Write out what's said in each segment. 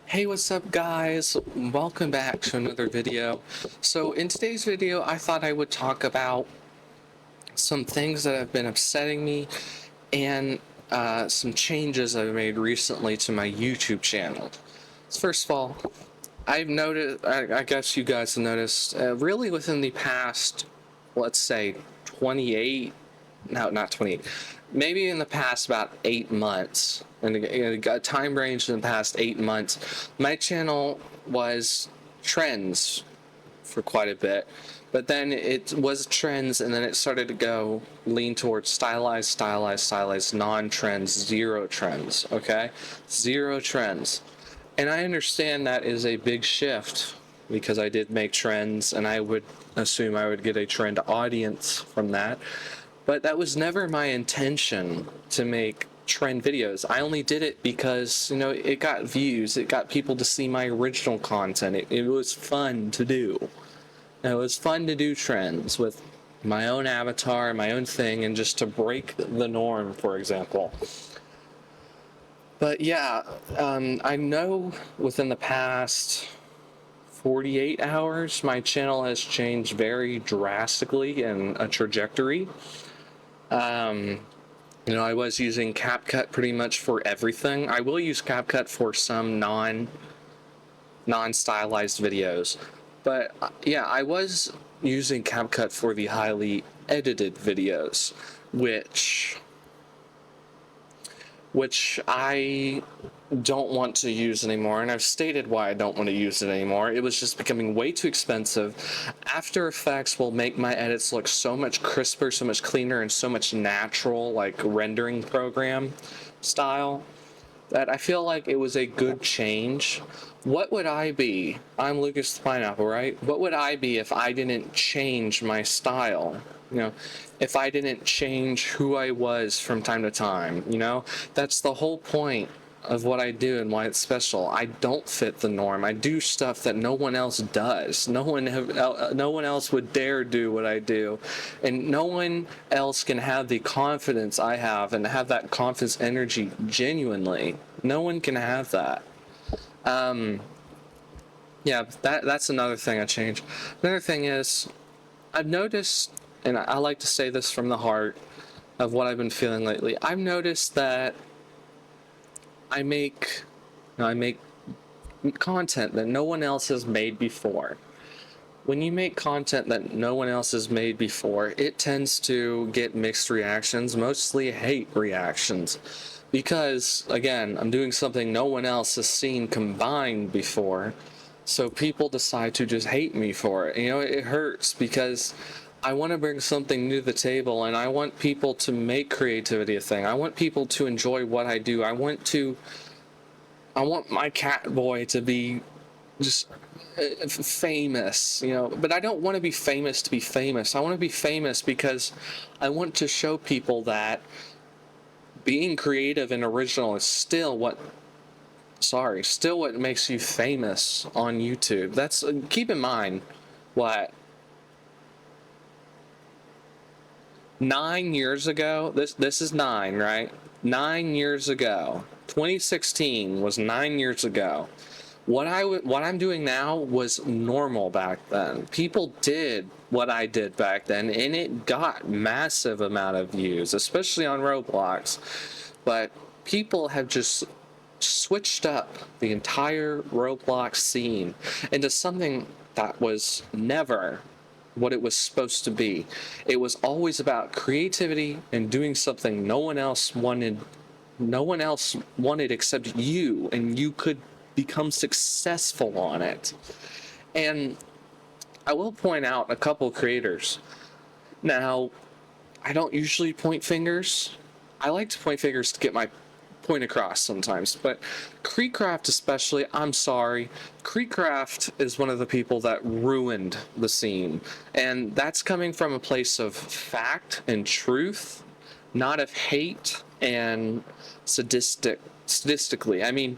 Hey, what's up guys? Welcome back to another video. So in today's video, I thought I would talk about some things that have been upsetting me and some changes I've made recently to my YouTube channel. So first of all, I've noticed, I guess you guys have noticed, really within the past, let's say 28, no, not 28, maybe in the past about 8 months, and a time range in the past 8 months, my channel was trends for quite a bit, but then it was trends and then it started to go lean towards stylized, non-trends, zero trends, okay? Zero trends. And I understand that is a big shift because I did make trends and I would assume I would get a trend audience from that. But that was never my intention to make trend videos. I only did it because, it got views, it got people to see my original content. It was fun to do. And it was fun to do trends with my own avatar, my own thing, and just to break the norm, for example. But yeah, I know within the past 48 hours, my channel has changed very drastically in a trajectory. I was using CapCut pretty much for everything. I will use CapCut for some non-stylized videos. But yeah, I was using CapCut for the highly edited videos, which I don't want to use anymore, and I've stated why I don't want to use it anymore. It was just becoming way too expensive. After Effects will make my edits look so much crisper, so much cleaner, and so much natural, like rendering program style, that I feel like it was a good change. What would I be? I'm Lucas the Pineapple, right? What would I be if I didn't change my style? If I didn't change who I was from time to time, that's the whole point of what I do and why it's special. I don't fit the norm. I do stuff that no one else does. No one else would dare do what I do, and no one else can have the confidence I have and have that confidence energy genuinely. No one can have that. Yeah, that's another thing I changed. Another thing is, I've noticed, and I like to say this from the heart of what I've been feeling lately. I've noticed that I make content that no one else has made before. When you make content that no one else has made before, it tends to get mixed reactions, mostly hate reactions. Because, again, I'm doing something no one else has seen combined before, so people decide to just hate me for it. It hurts because I want to bring something new to the table, and I want people to make creativity a thing. I want people to enjoy what I do. I want my cat boy to be just famous, but I don't want to be famous to be famous. I want to be famous because I want to show people that being creative and original is still what makes you famous on YouTube. That's keep in mind what 9 years ago, this is 9, right? 9 years ago, 2016 was 9 years ago. What I'm doing now was normal back then. People did what I did back then, and it got massive amount of views, especially on Roblox. But people have just switched up the entire Roblox scene into something that was never what it was supposed to be. It was always about creativity and doing something no one else wanted except you, and you could become successful on it. And I will point out a couple creators. Now, I don't usually point fingers. I like to point fingers to get my point across sometimes, but Creecraft especially, I'm sorry. Creecraft is one of the people that ruined the scene, and that's coming from a place of fact and truth, not of hate and statistically. I mean,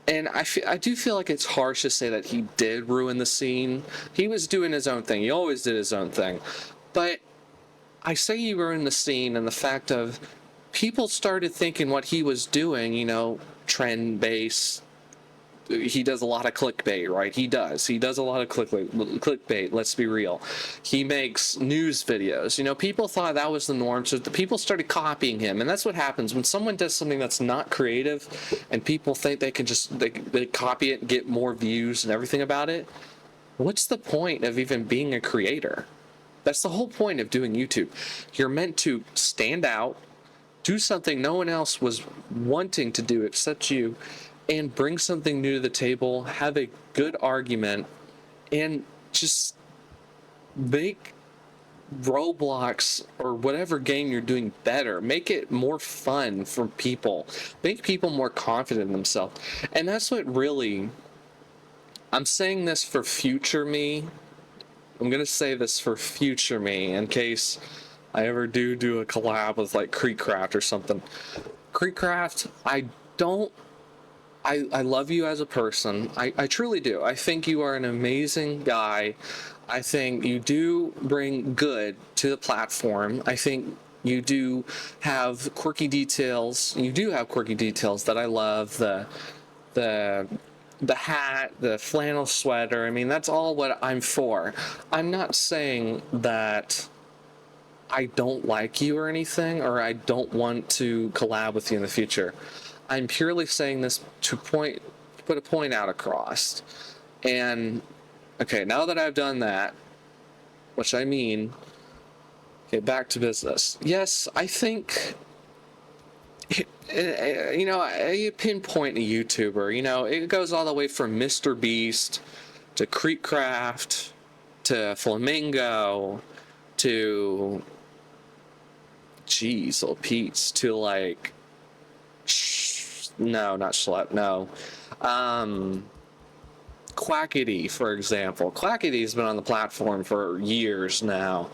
and I do feel like it's harsh to say that he did ruin the scene. He was doing his own thing. He always did his own thing. But I say he ruined the scene and the fact of people started thinking what he was doing, trend-based, he does a lot of clickbait, right? He does a lot of clickbait, let's be real. He makes news videos. You know, people thought that was the norm, so the people started copying him. And that's what happens when someone does something that's not creative and people think they can just they copy it and get more views and everything about it. What's the point of even being a creator? That's the whole point of doing YouTube. You're meant to stand out, do something no one else was wanting to do except you, and bring something new to the table, have a good argument, and just make Roblox or whatever game you're doing better. Make it more fun for people. Make people more confident in themselves. And that's what really, I'm saying this for future me. I'm going to say this for future me in case I ever do a collab with like CREATIVITY or something. CREATIVITY, I love you as a person. I truly do. I think you are an amazing guy. I think you do bring good to the platform. I think you do have quirky details. You do have quirky details that I love. The hat, the flannel sweater. I mean, that's all what I'm for. I'm not saying that I don't like you or anything, or I don't want to collab with you in the future. I'm purely saying this to put a point out across. And okay, now that I've done that, which I mean, okay, back to business. Yes, I think, you know, you pinpoint a YouTuber, you know, it goes all the way from Mr. Beast to CREATIVITY to Flamingo to, geez, little Pete's, to like, no, not Schlep, no. Quackity, for example. Quackity's been on the platform for years now.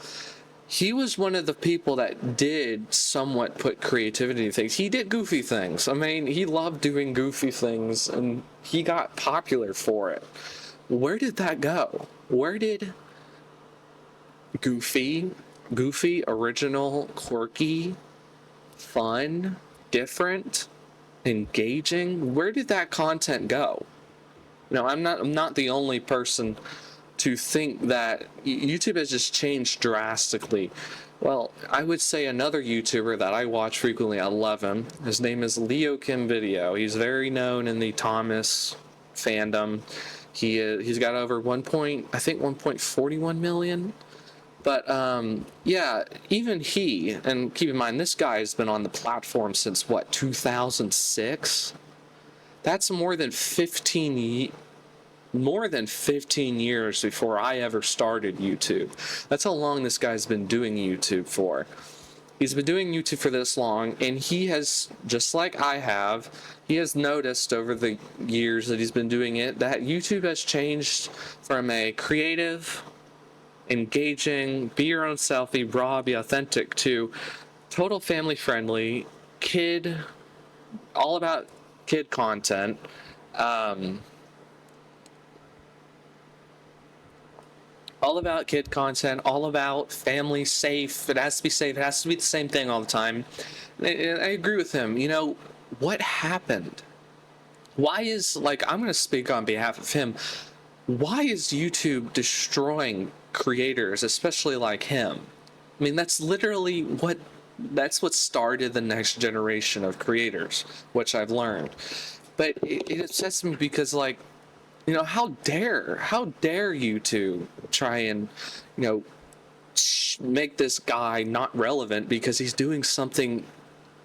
He was one of the people that did somewhat put creativity in things. He did goofy things. I mean, he loved doing goofy things, and he got popular for it. Where did that go? Where did goofy, original, quirky, fun, different, engaging, where did that content go? You know, I'm not the only person to think that YouTube has just changed drastically. Well, I would say another YouTuber that I watch frequently, I love him. His name is Leo Kim Video. He's very known in the Thomas fandom. He's got over 1.41 million. But yeah, even he, and keep in mind, this guy has been on the platform since what, 2006? That's more than 15 years before I ever started YouTube. That's how long this guy's been doing YouTube for. He's been doing YouTube for this long, and he has, just like I have, he has noticed over the years that he's been doing it that YouTube has changed from a creative, engaging, be your own selfie, raw, be authentic, to total family friendly, kid, all about kid content. All about kid content, all about family safe. It has to be safe. It has to be the same thing all the time. And I agree with him. You know, what happened? Why is, like, I'm going to speak on behalf of him. Why is YouTube destroying creators, especially like him? I mean, that's literally that's what started the next generation of creators, which I've learned. But it upsets me because, like, you know, how dare YouTube try and, you know, make this guy not relevant because he's doing something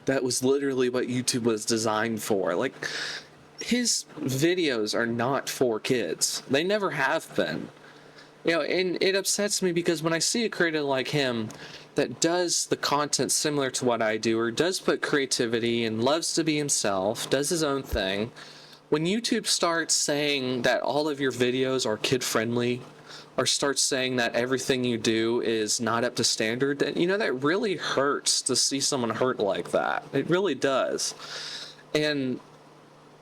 that was literally what YouTube was designed for. Like, his videos are not for kids. They never have been. You know, and it upsets me because when I see a creator like him that does the content similar to what I do, or does put creativity and loves to be himself, does his own thing, when YouTube starts saying that all of your videos are kid-friendly, or starts saying that everything you do is not up to standard, then, you know, that really hurts to see someone hurt like that. It really does. And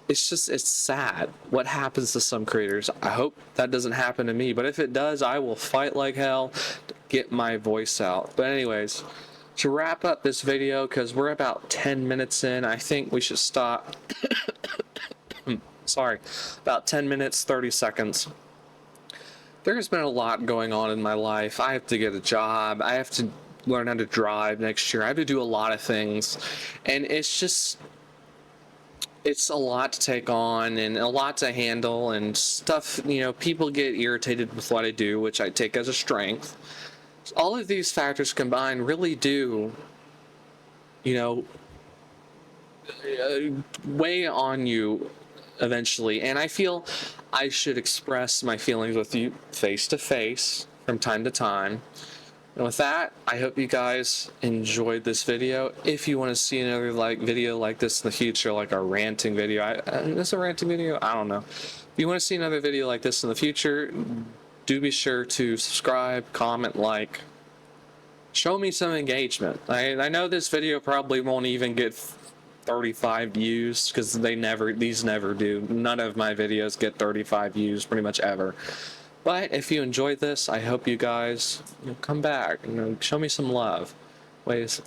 it's sad what happens to some creators. I hope that doesn't happen to me, but if it does, I will fight like hell to get my voice out. But anyways, to wrap up this video, because we're about 10 minutes in, I think we should stop. sorry, about 10 minutes, 30 seconds. There's been a lot going on in my life. I have to get a job. I have to learn how to drive next year. I have to do a lot of things. And it's a lot to take on and a lot to handle and stuff. People get irritated with what I do, which I take as a strength. All of these factors combined really do, weigh on you eventually. And I feel I should express my feelings with you face to face from time to time. And with that, I hope you guys enjoyed this video. If you want to see another video like this in the future, like a ranting video, is this a ranting video? I don't know. If you want to see another video like this in the future, do be sure to subscribe, comment, like, show me some engagement. I know this video probably won't even get 35 views because these never do. None of my videos get 35 views pretty much ever. But if you enjoyed this, I hope you guys come back and show me some love.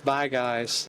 Bye guys.